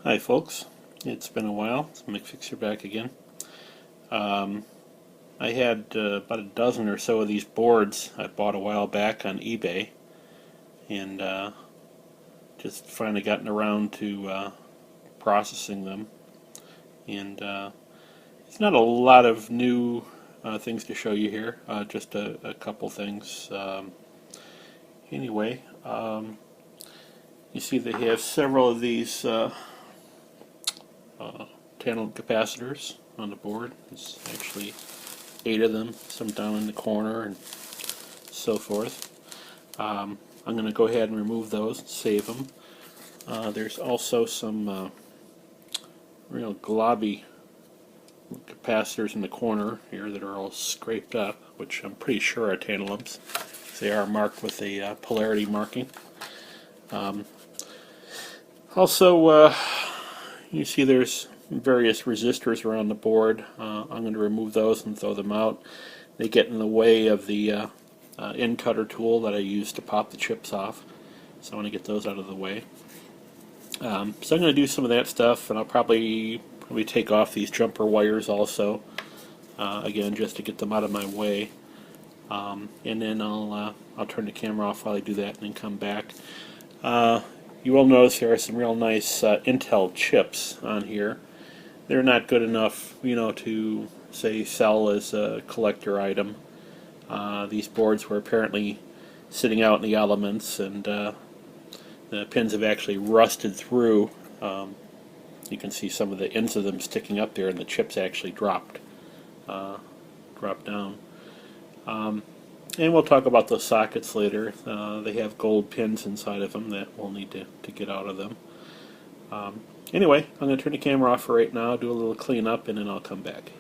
Hi folks, it's been a while. It's McFixer back again. I had about a dozen or so of these boards I bought a while back on eBay, and just finally gotten around to processing them. And it's not a lot of new things to show you here, just a couple things. Anyway, you see they have several of these tantalum capacitors on the board. There's actually 8 of them, some down in the corner and so forth. I'm going to go ahead and remove those and save them. There's also some real globby capacitors in the corner here that are all scraped up, which I'm pretty sure are tantalums. They are marked with a polarity marking. Also, you see there's various resistors around the board. I'm going to remove those and throw them out. They get in the way of the end cutter tool that I use to pop the chips off, so I want to get those out of the way. So I'm going to do some of that stuff, and I'll probably take off these jumper wires also, again just to get them out of my way. And then I'll turn the camera off while I do that and then come back. You will notice there are some real nice Intel chips on here. They're not good enough, to say sell as a collector item. These boards were apparently sitting out in the elements, and the pins have actually rusted through. You can see some of the ends of them sticking up there, and the chips actually dropped down. And we'll talk about those sockets later. They have gold pins inside of them that we'll need to get out of them. Anyway, I'm going to turn the camera off for right now, do a little cleanup, and then I'll come back.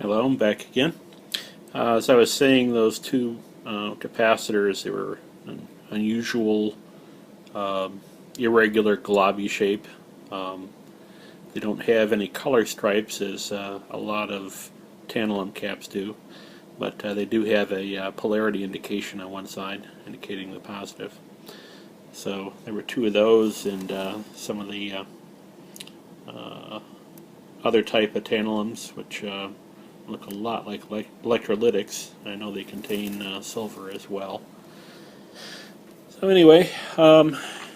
Hello, I'm back again. As I was saying, those two capacitors, they were an unusual, irregular, globby shape. They don't have any color stripes, as a lot of tantalum caps do. But they do have a polarity indication on one side, indicating the positive. So there were 2 of those, and some of the other type of tantalums, which look a lot like electrolytics. I know they contain silver as well. So anyway, and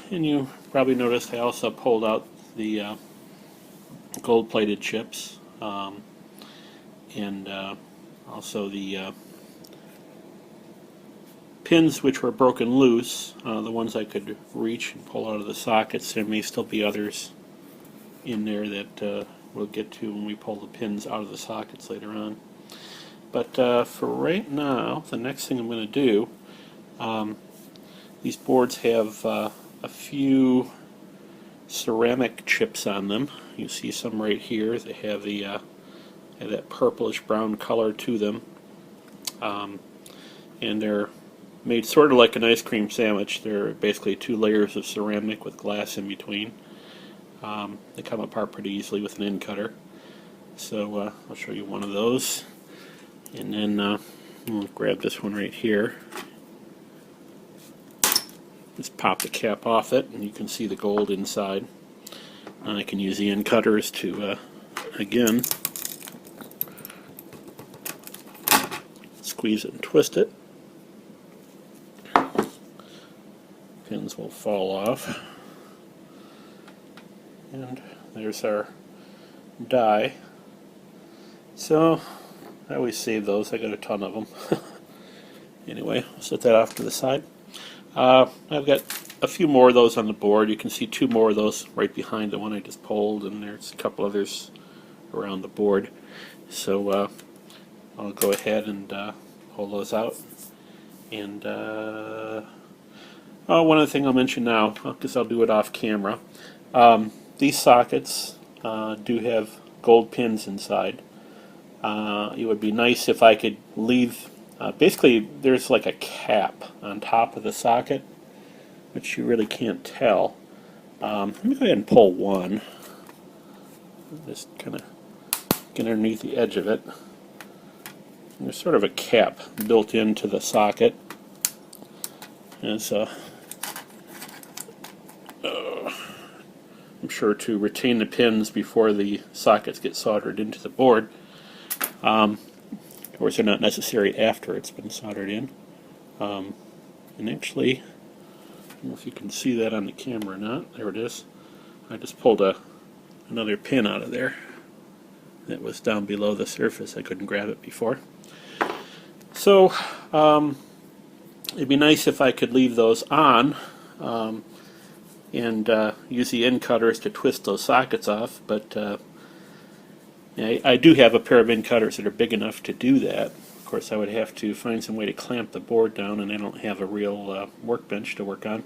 you probably noticed I also pulled out the gold-plated chips, and also the pins which were broken loose, the ones I could reach and pull out of the sockets. There may still be others in there that we'll get to when we pull the pins out of the sockets later on. But for right now, the next thing I'm going to do, these boards have a few ceramic chips on them. You see some right here. They have the have that purplish brown color to them, and they're made sort of like an ice cream sandwich. They're basically 2 layers of ceramic with glass in between. They come apart pretty easily with an end cutter. So I'll show you one of those, and then I'll grab this one right here. Just pop the cap off it, and you can see the gold inside. And I can use the end cutters to, again, squeeze it and twist it. Pins will fall off. And there's our die. So I always save those. I got a ton of them. Anyway, I'll set that off to the side. I've got a few more of those on the board. You can see 2 more of those right behind the one I just pulled, and there's a couple others around the board. So I'll go ahead and pull those out. And one other thing I'll mention now, because I'll do it off camera. These sockets do have gold pins inside. It would be nice if I could leave, basically there's like a cap on top of the socket, which you really can't tell. Let me go ahead and pull one. Just kind of get underneath the edge of it. And there's sort of a cap built into the socket. And so I'm sure to retain the pins before the sockets get soldered into the board. Of course, they're not necessary after it's been soldered in. And actually, I don't know if you can see that on the camera or not. There it is. I just pulled another pin out of there that was down below the surface. I couldn't grab it before. So it'd be nice if I could leave those on and use the end cutters to twist those sockets off, but I do have a pair of end cutters that are big enough to do that. Of course, I would have to find some way to clamp the board down, and I don't have a real workbench to work on.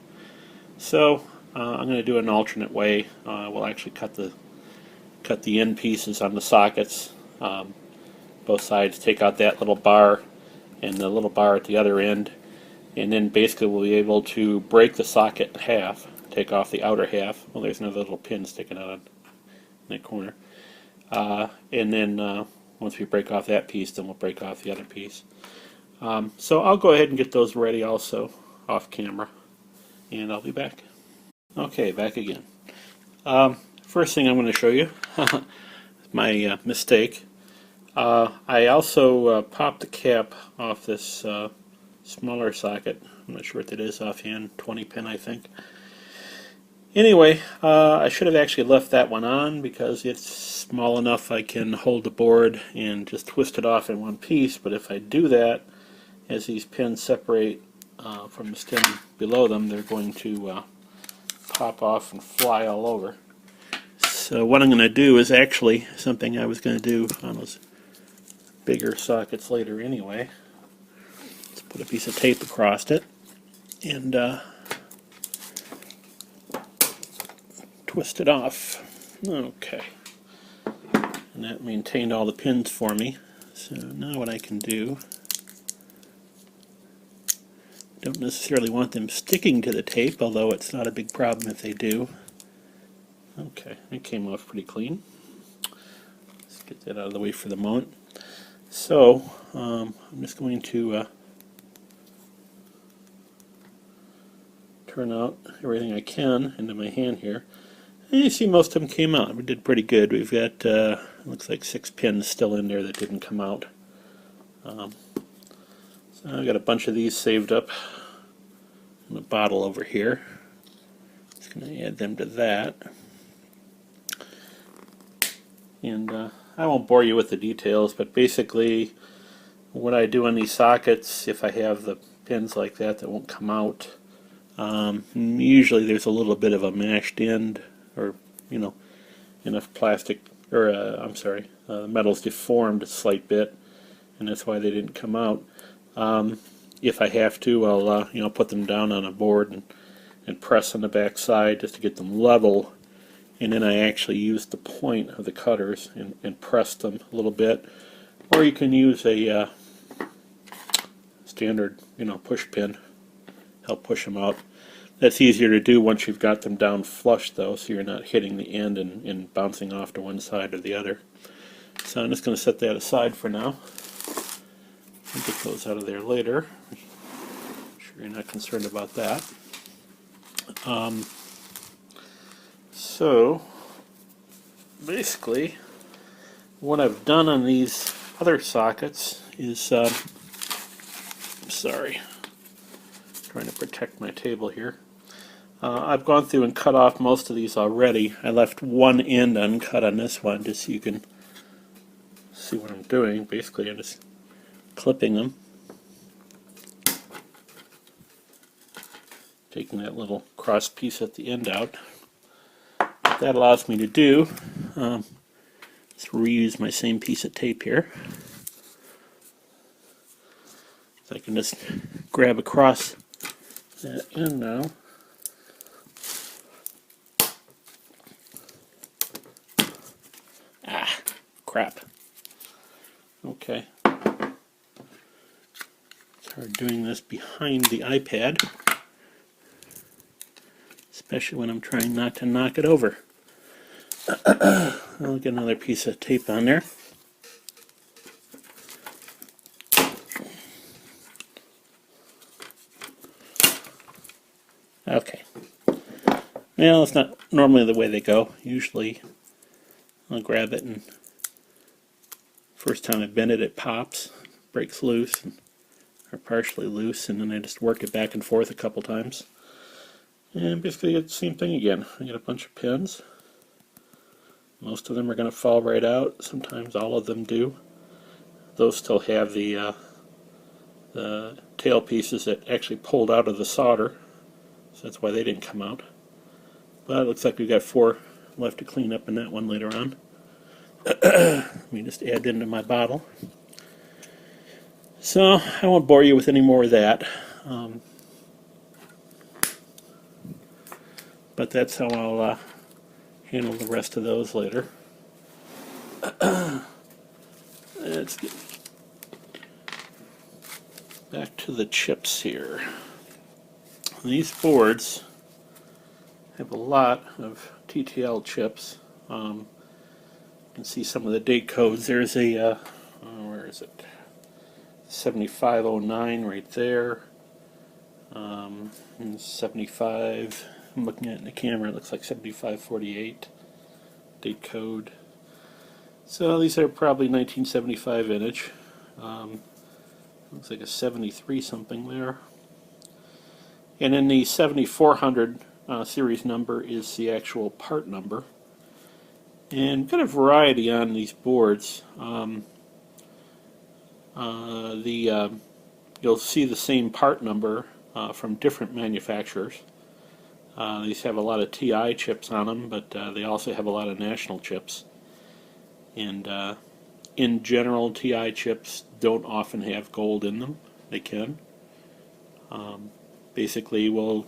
So I'm going to do an alternate way. We'll actually cut the end pieces on the sockets, both sides, take out that little bar and the little bar at the other end, and then basically we'll be able to break the socket in half, take off the outer half. Well, there's another little pin sticking out in that corner. And then once we break off that piece, then we'll break off the other piece. So I'll go ahead and get those ready also off camera, and I'll be back. Okay, back again. First thing I'm going to show you my mistake. I also popped the cap off this smaller socket. I'm not sure what that is offhand, 20 pin I think. Anyway, I should have actually left that one on because it's small enough I can hold the board and just twist it off in one piece, but if I do that, as these pins separate from the stem below them, they're going to pop off and fly all over. So what I'm going to do is actually something I was going to do on those bigger sockets later anyway. Let's put a piece of tape across it and twist it off. Okay. And that maintained all the pins for me. So now what I can do, don't necessarily want them sticking to the tape, although it's not a big problem if they do. Okay, it came off pretty clean. Let's get that out of the way for the moment. So I'm just going to turn out everything I can into my hand here. And you see most of them came out. We did pretty good. We've got, looks like 6 pins still in there that didn't come out. So I've got a bunch of these saved up in a bottle over here. Just going to add them to that. And I won't bore you with the details, but basically what I do on these sockets, if I have the pins like that that won't come out, usually there's a little bit of a mashed end, or enough plastic, or I'm sorry, the metal's deformed a slight bit, and that's why they didn't come out. If I have to, I'll put them down on a board and press on the back side just to get them level, and then I actually use the point of the cutters and press them a little bit. Or you can use a standard, push pin, help push them out. That's easier to do once you've got them down flush though, so you're not hitting the end and bouncing off to one side or the other. So I'm just going to set that aside for now. I'll get those out of there later. I'm sure you're not concerned about that. So basically what I've done on these other sockets is, sorry, trying to protect my table here. I've gone through and cut off most of these already. I left one end uncut on this one just so you can see what I'm doing. Basically I'm just clipping them, taking that little cross piece at the end out. What that allows me to do is reuse my same piece of tape here. So I can just grab across that end now. Ah, crap. Okay. It's hard doing this behind the iPad, especially when I'm trying not to knock it over. I'll get another piece of tape on there. Okay. Well, it's not normally the way they go. Usually I'll grab it, and first time I bend it, it pops, breaks loose, or partially loose, and then I just work it back and forth a couple times. And basically get the same thing again. I get a bunch of pins. Most of them are going to fall right out. Sometimes all of them do. Those still have the tail pieces that actually pulled out of the solder, so that's why they didn't come out. But it looks like we've got 4 left to clean up in that one later on. Let me just add into my bottle. So I won't bore you with any more of that. But that's how I'll handle the rest of those later. Let's get back to the chips here. These boards have a lot of TTL chips. You can see some of the date codes. There's a, where is it? 7509 right there. And 75, I'm looking at it in the camera, it looks like 7548 date code. So these are probably 1975 vintage. Looks like a 73 something there. And in the 7400 series number is the actual part number. And got a variety on these boards. You'll see the same part number from different manufacturers. These have a lot of TI chips on them, but they also have a lot of national chips. And in general, TI chips don't often have gold in them. They can. Basically, we'll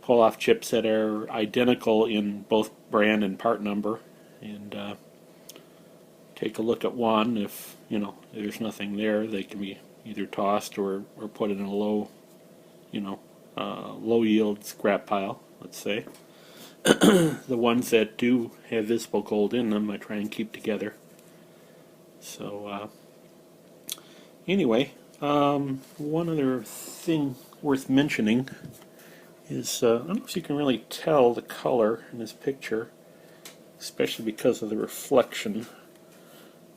pull off chips that are identical in both brand and part number, and take a look at one. If there's nothing there, they can be either tossed or put in a low yield scrap pile, let's say. The ones that do have visible gold in them, I try and keep together. So anyway, one other thing worth mentioning is, I don't know if you can really tell the color in this picture, especially because of the reflection,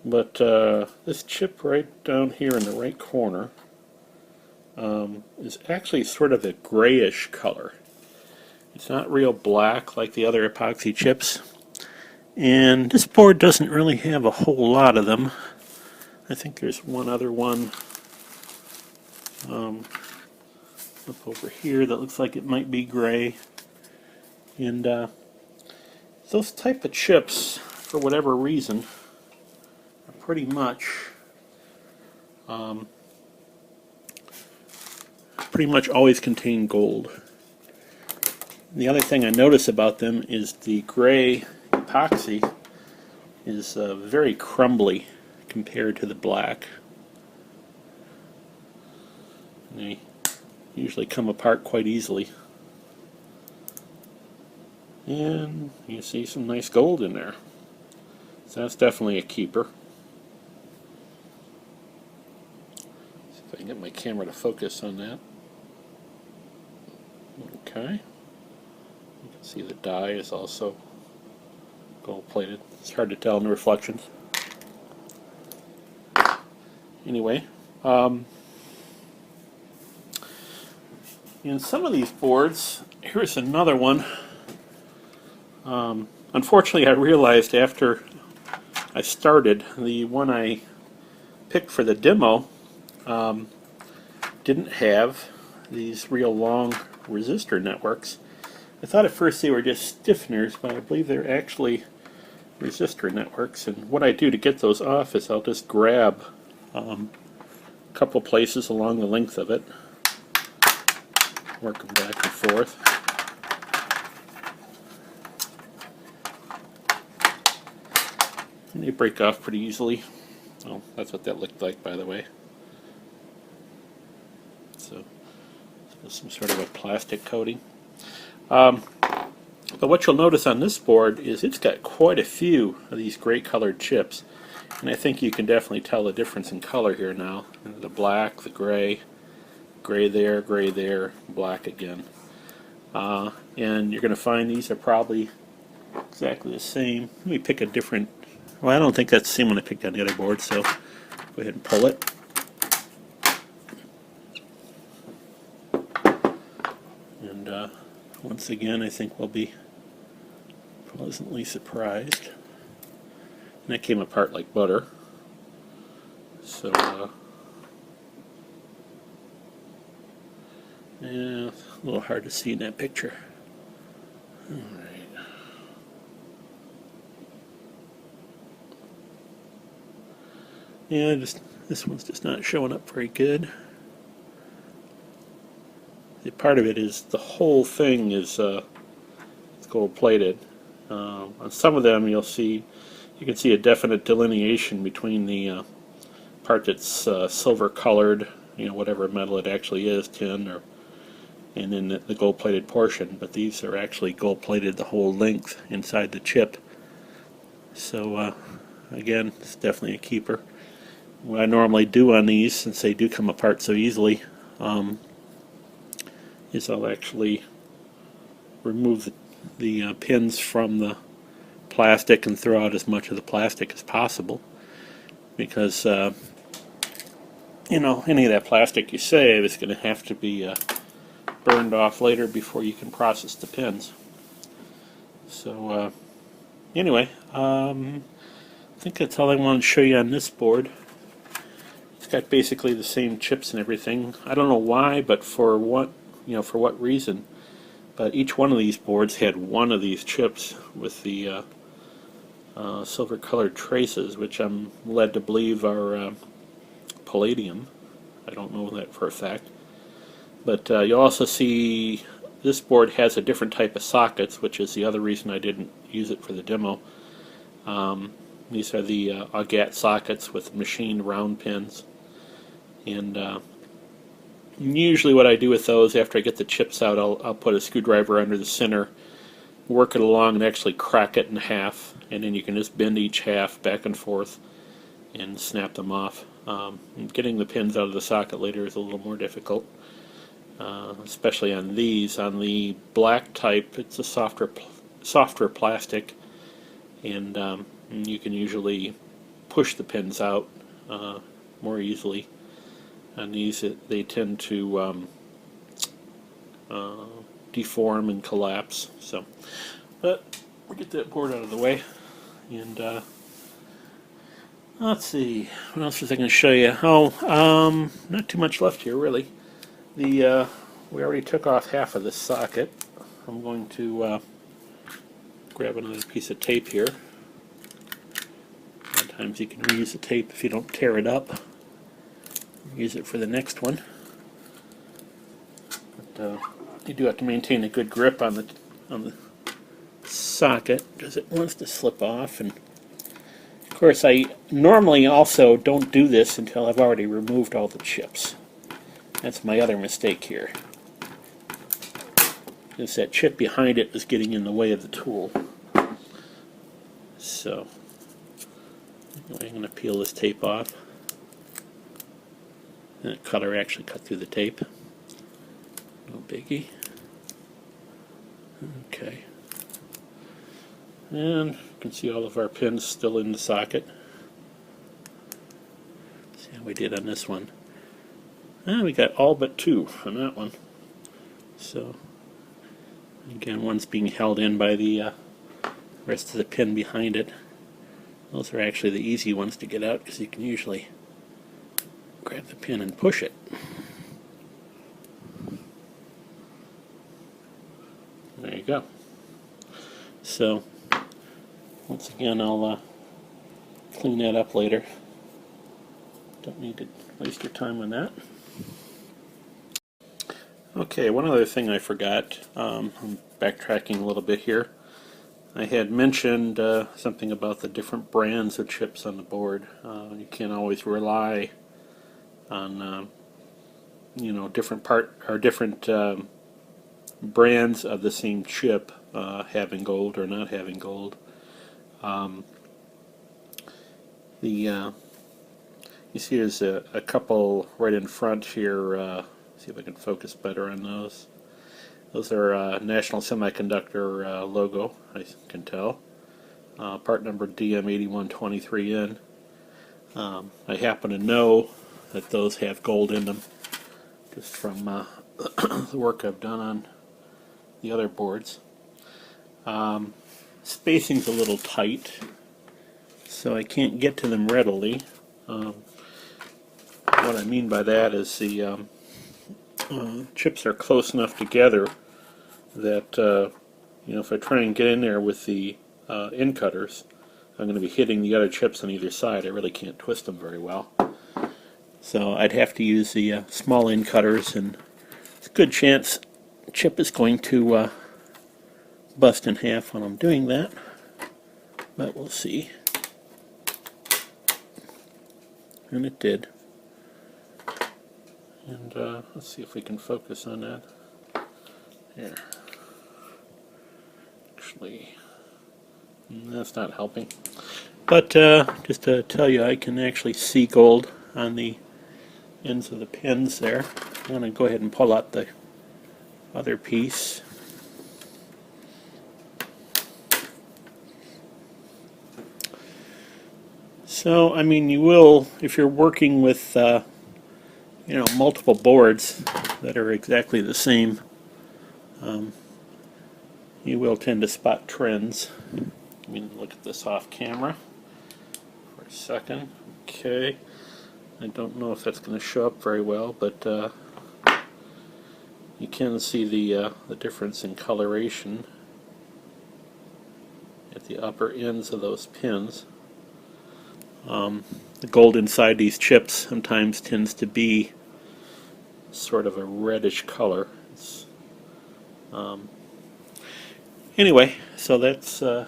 but this chip right down here in the right corner is actually sort of a grayish color. It's not real black like the other epoxy chips, and this board doesn't really have a whole lot of them. I think there's one other one up over here that looks like it might be gray. And those type of chips, for whatever reason, are pretty much always contain gold. The other thing I notice about them is the gray epoxy is very crumbly compared to the black. They usually come apart quite easily. And you see some nice gold in there. So that's definitely a keeper. See if I can get my camera to focus on that. Okay. You can see the die is also gold plated. It's hard to tell in the reflections. Anyway, in some of these boards, here's another one. Unfortunately, I realized after I started, the one I picked for the demo didn't have these real long resistor networks. I thought at first they were just stiffeners, but I believe they're actually resistor networks. And what I do to get those off is I'll just grab a couple places along the length of it, work them back and forth. And they break off pretty easily. Oh, that's what that looked like, by the way. So, some sort of a plastic coating. But what you'll notice on this board is it's got quite a few of these gray colored chips. And I think you can definitely tell the difference in color here now. The black, the gray, gray there, black again. and you're going to find these are probably exactly the same. Let me pick a different. Well, I don't think that's the same one I picked on the other board, so go ahead and pull it. And once again, I think we'll be pleasantly surprised. And that came apart like butter. So, yeah, a little hard to see in that picture. Alright. Yeah, this one's just not showing up very good. The part of it is the whole thing is it's gold plated. On some of them, you can see a definite delineation between the part that's silver colored, whatever metal it actually is, tin, and then the gold plated portion. But these are actually gold plated the whole length inside the chip. So again, it's definitely a keeper. What I normally do on these, since they do come apart so easily, is I'll actually remove the pins from the plastic and throw out as much of the plastic as possible, because any of that plastic you save is going to have to be burned off later before you can process the pins. So anyway, I think that's all I wanted to show you on this board. It's got basically the same chips and everything. I don't know why, but for what reason, but each one of these boards had one of these chips with the silver colored traces, which I'm led to believe are palladium. I don't know that for a fact. But you'll also see this board has a different type of sockets, which is the other reason I didn't use it for the demo. These are the Agat sockets with machined round pins. And usually what I do with those, after I get the chips out, I'll put a screwdriver under the center, work it along, and actually crack it in half. And then you can just bend each half back and forth and snap them off. Getting the pins out of the socket later is a little more difficult, especially on these. On the black type, it's a softer plastic, and you can usually push the pins out more easily. On these, they tend to deform and collapse. So, but we'll get that board out of the way, and let's see, what else was I going to show you? Oh, not too much left here, really. We already took off half of this socket. I'm going to grab another piece of tape here. Sometimes you can reuse the tape if you don't tear it up. Use it for the next one. But you do have to maintain a good grip on the socket, because it wants to slip off. And of course, I normally also don't do this until I've already removed all the chips. That's my other mistake here. Because that chip behind it was getting in the way of the tool. So I'm going to peel this tape off. That cutter actually cut through the tape. No biggie. Okay. And you can see all of our pins still in the socket. See how we did on this one. We got all but 2 on that one. So, again, one's being held in by the rest of the pin behind it. Those are actually the easy ones to get out, because you can usually grab the pin and push it. There you go. So, once again, I'll clean that up later. Don't need to waste your time on that. Okay, one other thing I forgot. I'm backtracking a little bit here. I had mentioned something about the different brands of chips on the board. You can't always rely on different brands of the same chip having gold or not having gold. You see there's a couple right in front here. See if I can focus better on those. Those are National Semiconductor logo, I can tell. Part number DM8123N. I happen to know that those have gold in them, just from the work I've done on the other boards. Spacing's a little tight, so I can't get to them readily. What I mean by that is the chips are close enough together that if I try and get in there with the end cutters, I'm going to be hitting the other chips on either side. I really can't twist them very well. So I'd have to use the small end cutters, and it's a good chance the chip is going to bust in half when I'm doing that, but we'll see. And it did. And let's see if we can focus on that. There. Actually, that's not helping. But just to tell you, I can actually see gold on the ends of the pins there. I'm going to go ahead and pull out the other piece. So, I mean, you will, if you're working with, multiple boards that are exactly the same, you will tend to spot trends. Let me look at this off camera for a second. Okay, I don't know if that's going to show up very well, but you can see the difference in coloration at the upper ends of those pins. The gold inside these chips sometimes tends to be sort of a reddish color. Anyway, so that's again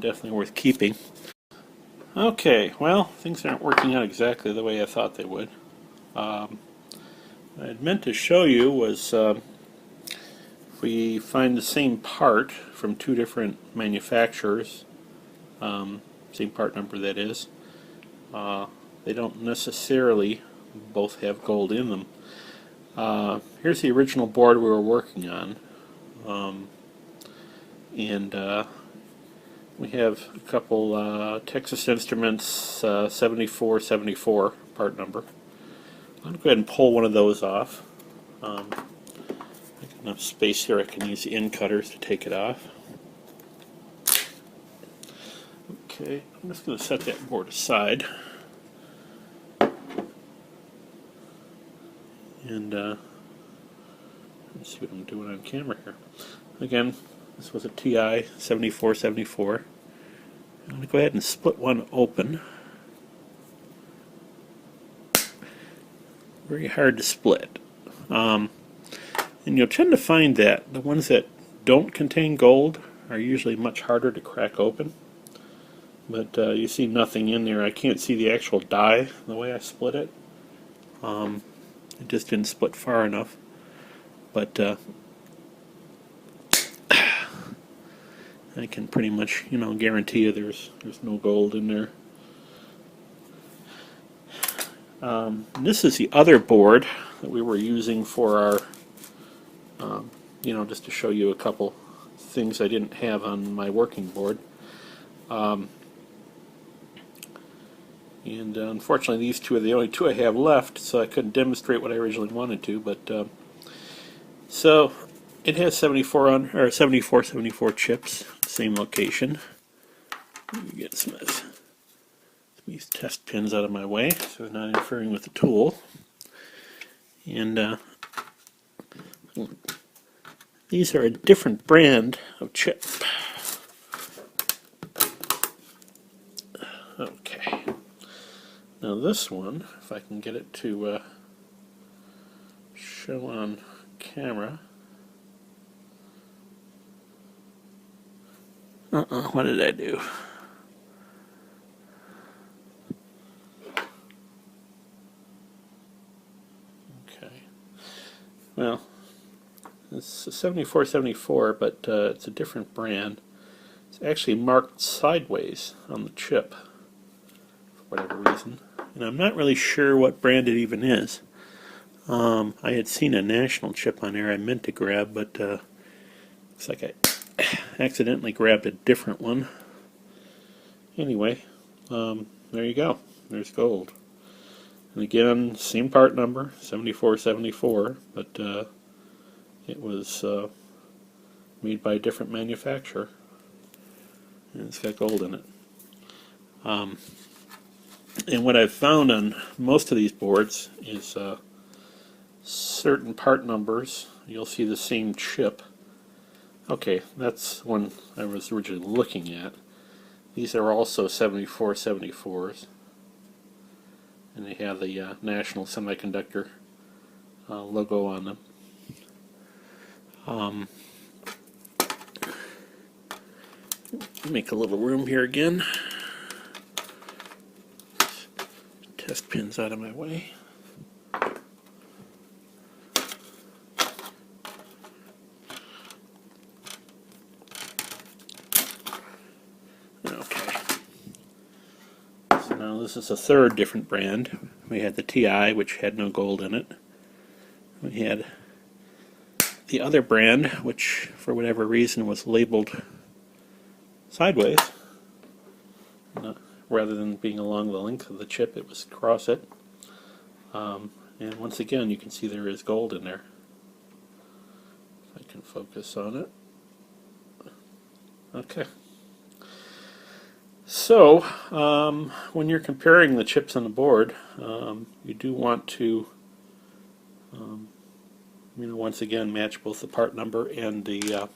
definitely worth keeping. Okay, well, things aren't working out exactly the way I thought they would. What I'd meant to show you was if we find the same part from two different manufacturers, same part number that is, they don't necessarily both have gold in them. Here's the original board we were working on, and we have a couple Texas Instruments 7474 part number. I'm going to go ahead and pull one of those off. I got enough space here I can use the end cutters to take it off. Okay, I'm just going to set that board aside. And let's see what I'm doing on camera here. Again, this was a TI 7474. I'm going to go ahead and split one open. Very hard to split. And you'll tend to find that the ones that don't contain gold are usually much harder to crack open. But you see nothing in there. I can't see the actual die the way I split it. It just didn't split far enough. But I can pretty much, guarantee you there's no gold in there. This is the other board that we were using for our, just to show you a couple things I didn't have on my working board. And unfortunately, these two are the only two I have left, so I couldn't demonstrate what I originally wanted to. But so it has 7474 chips, same location. Let me get some of these test pins out of my way, so they're not interfering with the tool. And these are a different brand of chip. Okay. Now this one, if I can get it to show on camera. What did I do? Okay. Well, it's a 7474, but it's a different brand. It's actually marked sideways on the chip for whatever reason. And I'm not really sure what brand it even is. I had seen a national chip on there I meant to grab, but looks like I accidentally grabbed a different one. Anyway, there you go. There's gold. And again, same part number, 7474, but it was made by a different manufacturer. And it's got gold in it. And what I've found on most of these boards is certain part numbers, you'll see the same chip. Okay, that's one I was originally looking at. These are also 7474s. And they have the National Semiconductor logo on them. Make a little room here again. Test pins out of my way. Okay. So now this is a third different brand. We had the TI, which had no gold in it. We had the other brand, which for whatever reason was labeled sideways. Rather than being along the length of the chip, it was across it. And once again, you can see there is gold in there. If I can focus on it. Okay. So, when you're comparing the chips on the board, you do want to, once again, match both the part number and the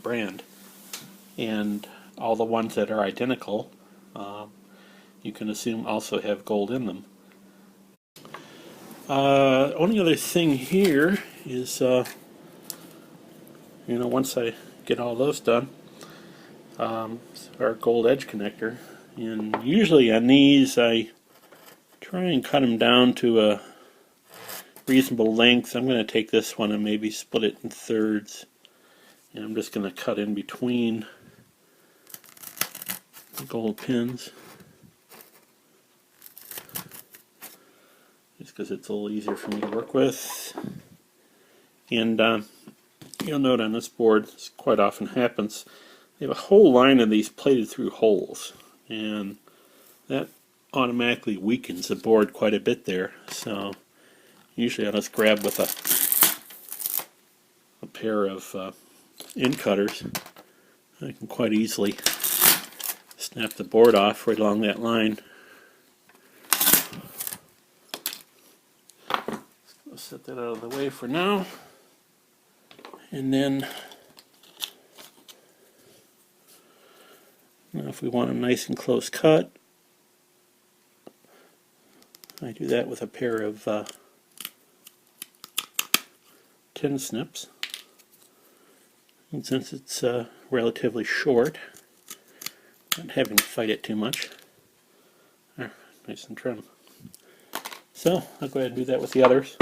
brand. And all the ones that are identical, you can assume also have gold in them. Only other thing here is, once I get all those done, our gold edge connector. And usually on these, I try and cut them down to a reasonable length. I'm going to take this one and maybe split it in thirds. And I'm just going to cut in between the gold pins. Just because it's a little easier for me to work with. And you'll note on this board, this quite often happens, they have a whole line of these plated through holes. And that automatically weakens the board quite a bit there. So usually I'll just grab with a pair of end cutters. I can quite easily snap the board off right along that line. Let's set that out of the way for now. And then, now if we want a nice and close cut, I do that with a pair of tin snips. And since it's relatively short, not having to fight it too much, nice and trim. So I'll go ahead and do that with the others.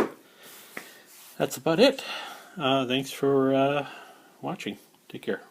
That's about it. Thanks for watching. Take care.